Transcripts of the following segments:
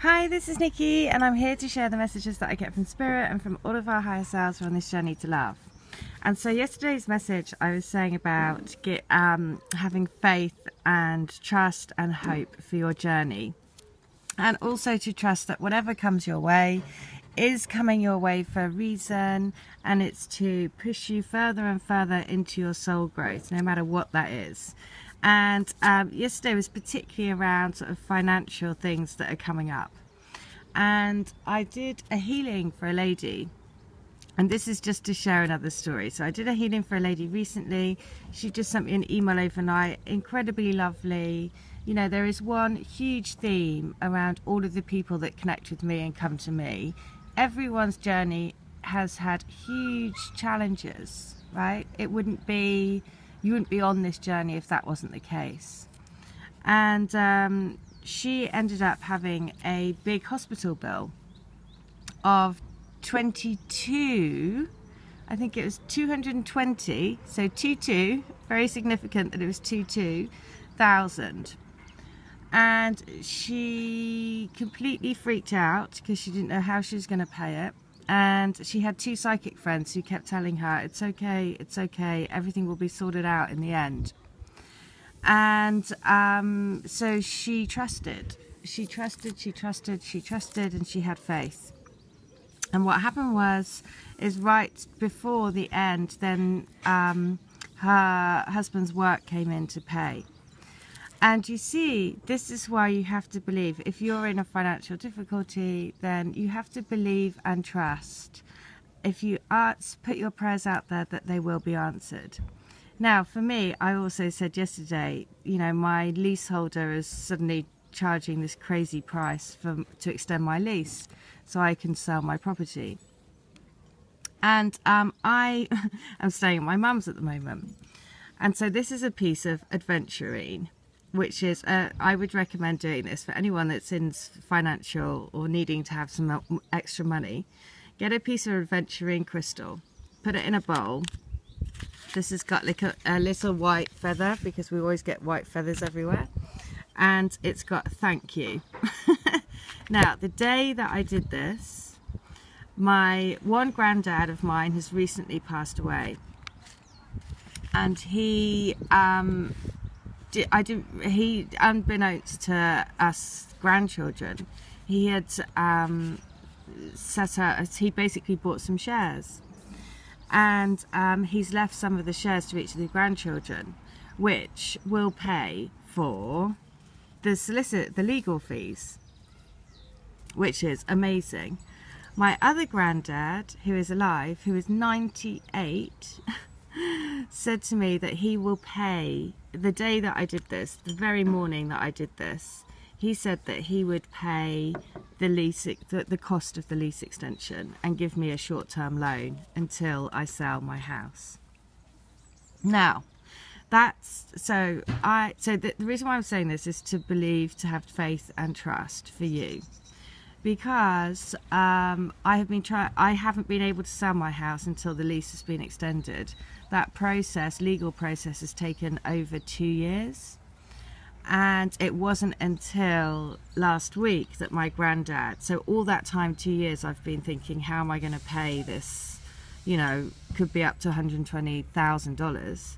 Hi, this is Nikki, and I'm here to share the messages that I get from Spirit and from all of our higher selves on this journey to love. And so yesterday's message, I was saying about having faith and trust and hope for your journey. And also to trust that whatever comes your way is coming your way for a reason, and it's to push you further and further into your soul growth, no matter what that is. And yesterday was particularly around sort of financial things that are coming up. And I did a healing for a lady. And this is just to share another story. So I did a healing for a lady recently. She just sent me an email overnight, incredibly lovely. You know, there is one huge theme around all of the people that connect with me and come to me. Everyone's journey has had huge challenges, right? You wouldn't be on this journey if that wasn't the case. And she ended up having a big hospital bill of 22, I think it was 220, so 22, very significant that it was 22,000. And she completely freaked out because she didn't know how she was going to pay it. And she had two psychic friends who kept telling her, it's okay, everything will be sorted out in the end. And so she trusted, and she had faith. And what happened is right before the end, then her husband's work came in to pay. And you see, this is why you have to believe. If you're in a financial difficulty, then you have to believe and trust. If you put your prayers out there, that they will be answered. Now, for me, I also said yesterday, you know, my leaseholder is suddenly charging this crazy price to extend my lease so I can sell my property. And I am staying at my mum's at the moment. And so this is a piece of adventuring, which is, I would recommend doing this for anyone that's in financial or needing to have some extra money. Get a piece of adventuring crystal, put it in a bowl. This has got like a little white feather, because we always get white feathers everywhere. And it's got thank you. Now, the day that I did this, my one granddad of mine has recently passed away. And he, unbeknownst to us grandchildren, he had he basically bought some shares. And he's left some of the shares to each of the grandchildren, which will pay for the legal fees, which is amazing. My other granddad, who is alive, who is 98, said to me that he will pay, the day that I did this, the very morning that I did this, he said that he would pay the cost of the lease extension and give me a short-term loan until I sell my house. Now, the reason why I'm saying this is to believe, to have faith and trust for you, because I haven't been able to sell my house until the lease has been extended. That legal process has taken over 2 years. And it wasn't until last week that my granddad, so all that time, 2 years, I've been thinking, how am I going to pay this? You know, could be up to $120,000.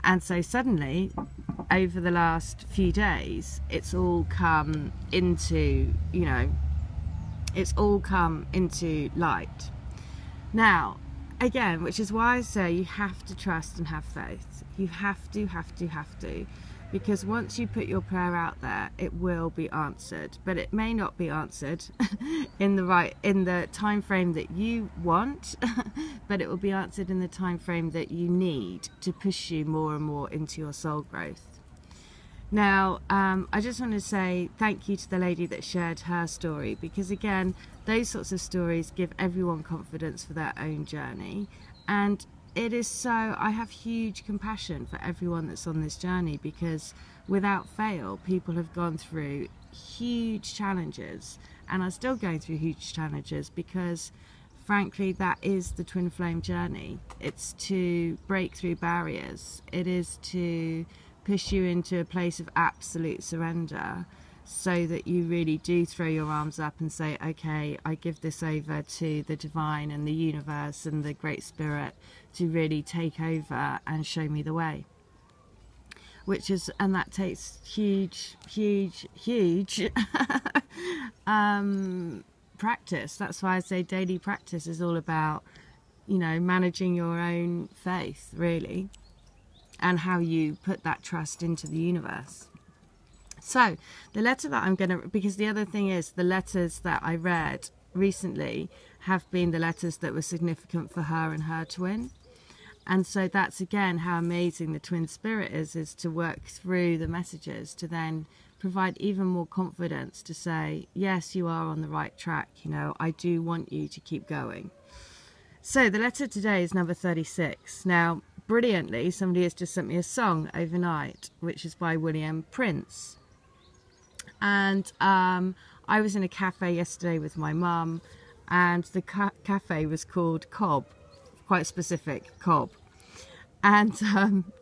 And so suddenly, over the last few days, it's all come into, light. Now, again, which is why I say you have to trust and have faith. You have to. Because once you put your prayer out there, it will be answered. But it may not be answered in the time frame that you want, but it will be answered in the time frame that you need to push you more and more into your soul growth. Now, I just want to say thank you to the lady that shared her story, because again, those sorts of stories give everyone confidence for their own journey. And it is so, I have huge compassion for everyone that's on this journey, because without fail, people have gone through huge challenges and are still going through huge challenges, because frankly, that is the twin flame journey. It's to break through barriers. It is to push you into a place of absolute surrender, so that you really do throw your arms up and say, okay, I give this over to the divine and the universe and the Great Spirit to really take over and show me the way. And that takes huge practice. That's why I say daily practice is all about, you know, managing your own faith, really, and how you put that trust into the universe. So the letter that I'm going to, because the other thing is the letters that I read recently have been the letters that were significant for her and her twin. And so that's again how amazing the twin spirit is to work through the messages to then provide even more confidence to say, yes, you are on the right track. You know, I do want you to keep going. So the letter today is number 36. Now, brilliantly, somebody has just sent me a song overnight, which is by William Prince. And I was in a cafe yesterday with my mum, and the cafe was called Cobb, quite specific, Cobb. And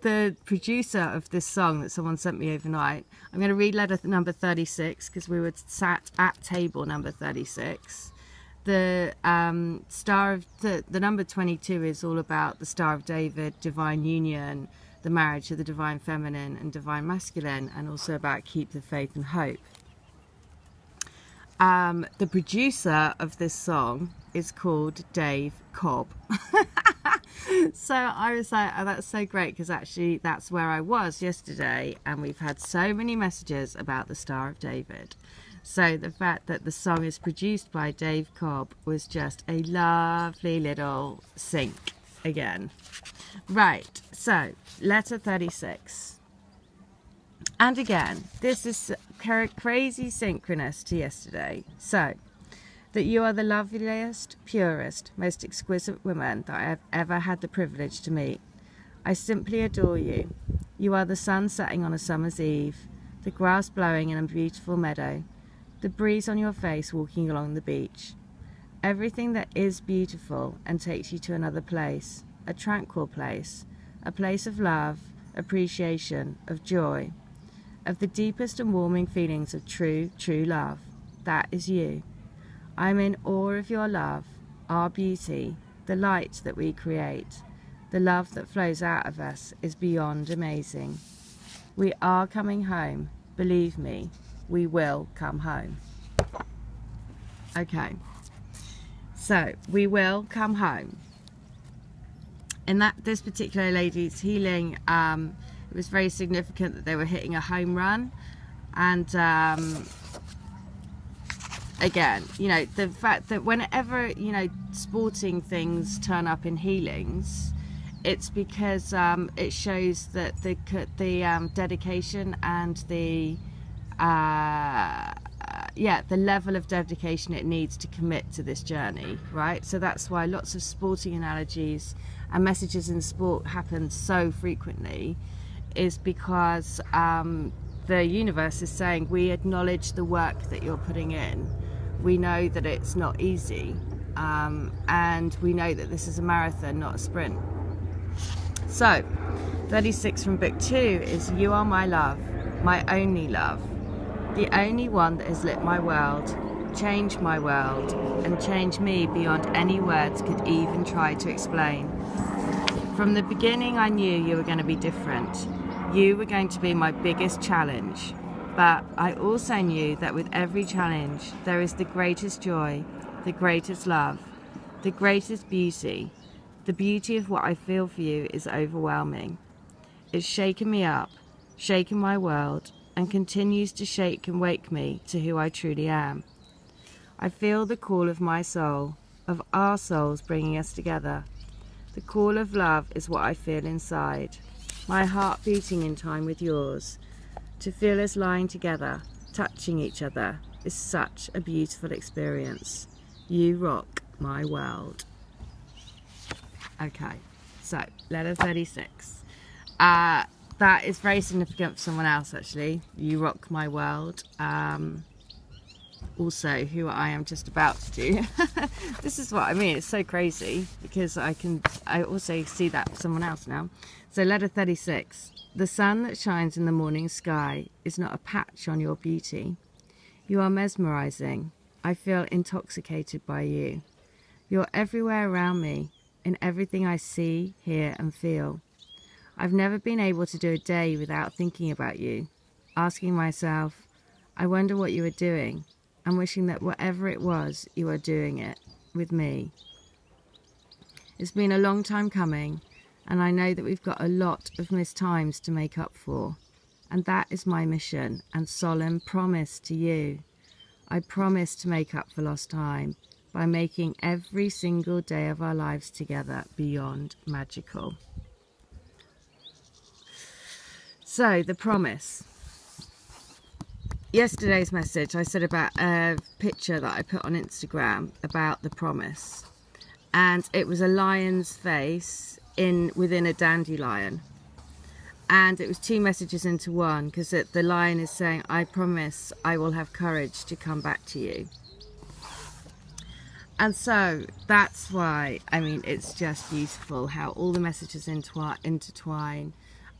the producer of this song that someone sent me overnight, I'm going to read letter number 36 because we were sat at table number 36. The star of the number 22 is all about the Star of David, divine union, the marriage of the divine feminine and divine masculine, and also about keep the faith and hope. The producer of this song is called Dave Cobb. So I was like, oh, that's so great, because actually that's where I was yesterday, and we've had so many messages about the Star of David. So the fact that the song is produced by Dave Cobb was just a lovely little sync again. Right, so letter 36. And again, this is crazy synchronous to yesterday. So, that you are the loveliest, purest, most exquisite woman that I have ever had the privilege to meet. I simply adore you. You are the sun setting on a summer's eve, the grass blowing in a beautiful meadow, the breeze on your face walking along the beach. Everything that is beautiful and takes you to another place, a tranquil place, a place of love, appreciation, of joy, of the deepest and warming feelings of true love. That is you. I am in awe of your love, our beauty, the light that we create. The love that flows out of us is beyond amazing. We are coming home. Believe me, we will come home. Okay, so we will come home. And this particular lady's healing, it was very significant that they were hitting a home run. And again, you know, the fact that whenever, you know, sporting things turn up in healings, it's because it shows that the dedication and the level of dedication it needs to commit to this journey, right? So that's why lots of sporting analogies and messages in sport happen so frequently, is because the universe is saying, we acknowledge the work that you're putting in. We know that it's not easy, and we know that this is a marathon, not a sprint. So 36 from book 2 is you are my love, my only love, the only one that has lit my world, changed my world, and changed me beyond any words could even try to explain. From the beginning I knew you were going to be different. You were going to be my biggest challenge. But I also knew that with every challenge, there is the greatest joy, the greatest love, the greatest beauty. The beauty of what I feel for you is overwhelming. It's shaken me up, shaken my world, and continues to shake and wake me to who I truly am. I feel the call of my soul, of our souls bringing us together. The call of love is what I feel inside, my heart beating in time with yours. To feel us lying together, touching each other, is such a beautiful experience. You rock my world. Okay, so letter 36. That is very significant for someone else, actually. You rock my world. Also, who I am just about to do. This is what I mean. It's so crazy because I also see that for someone else now. So letter 36. The sun that shines in the morning sky is not a patch on your beauty. You are mesmerizing. I feel intoxicated by you. You're everywhere around me, in everything I see, hear and feel. I've never been able to do a day without thinking about you, asking myself, I wonder what you are doing, and wishing that whatever it was, you are doing it with me. It's been a long time coming, and I know that we've got a lot of missed times to make up for. And that is my mission and solemn promise to you. I promise to make up for lost time by making every single day of our lives together beyond magical. So, the promise. Yesterday's message, I said about a picture that I put on Instagram about the promise. And it was a lion's face within a dandelion. And it was two messages into one, because the lion is saying, I promise I will have courage to come back to you. And so that's why, I mean, it's just beautiful how all the messages intertwine.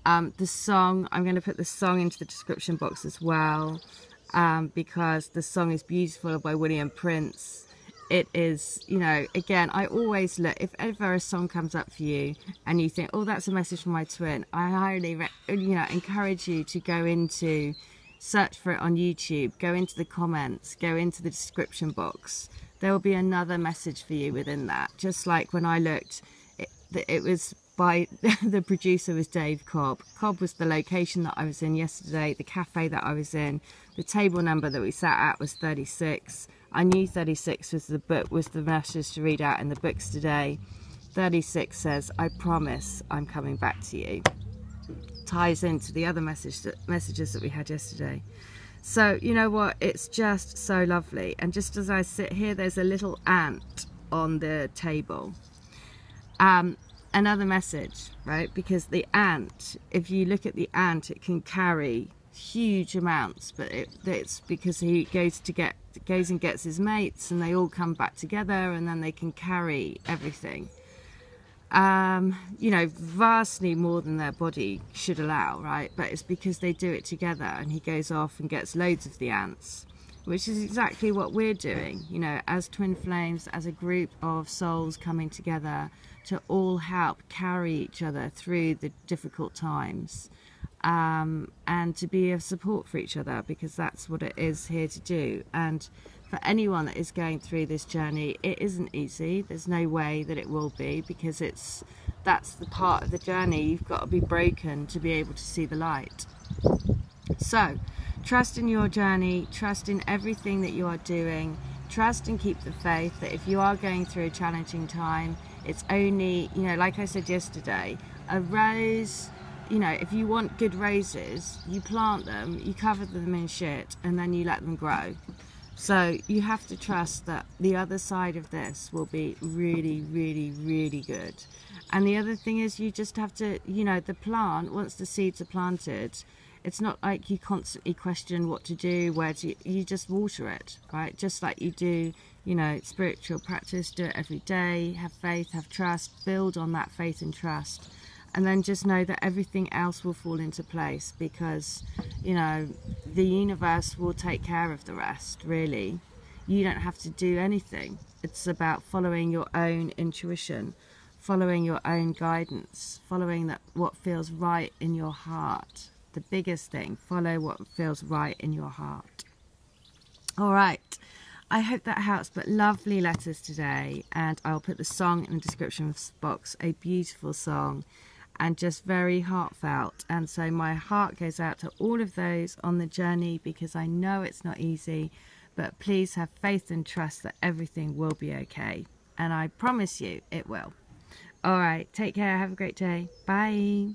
The song, I'm going to put the song into the description box as well, because the song is beautiful, by William Prince. It is, you know, again, I always look, if ever a song comes up for you and you think, oh, that's a message from my twin, I highly, encourage you to go into, search for it on YouTube, go into the comments, go into the description box. There will be another message for you within that. Just like when I looked, it was by, the producer was Dave Cobb. Cobb was the location that I was in yesterday, the cafe that I was in, the table number that we sat at was 36. I knew 36 was the message to read out in the books today. 36 says, I promise I'm coming back to you. Ties into the other messages that we had yesterday. So, you know what? It's just so lovely. And just as I sit here, there's a little ant on the table. Another message, right? Because the ant, if you look at the ant, it can carry huge amounts, but it's because he goes and gets his mates, and they all come back together, and then they can carry everything. You know, vastly more than their body should allow, right? But it's because they do it together, and he goes off and gets loads of the ants, which is exactly what we're doing, you know, as twin flames, as a group of souls coming together to all help carry each other through the difficult times, and to be of support for each other, because that's what it is here to do. And for anyone that is going through this journey, it isn't easy. There's no way that it will be, because that's the part of the journey. You've got to be broken to be able to see the light. So trust in your journey, trust in everything that you are doing, trust and keep the faith that if you are going through a challenging time, it's only, you know, like I said yesterday, a rose, you know, if you want good roses, you plant them, you cover them in shit, and then you let them grow. So you have to trust that the other side of this will be really, really, really good. And the other thing is, you just have to, you know, the plant, once the seeds are planted, it's not like you constantly question what to do, you just water it, right? Just like you do, you know, spiritual practice, do it every day, have faith, have trust, build on that faith and trust. And then just know that everything else will fall into place, because, you know, the universe will take care of the rest, really. You don't have to do anything. It's about following your own intuition, following your own guidance, following what feels right in your heart. The biggest thing, follow what feels right in your heart. All right. I hope that helps, but lovely letters today. And I'll put the song in the description box, a beautiful song, and just very heartfelt. And so my heart goes out to all of those on the journey, because I know it's not easy, but please have faith and trust that everything will be okay. And I promise you it will. All right, take care. Have a great day. Bye.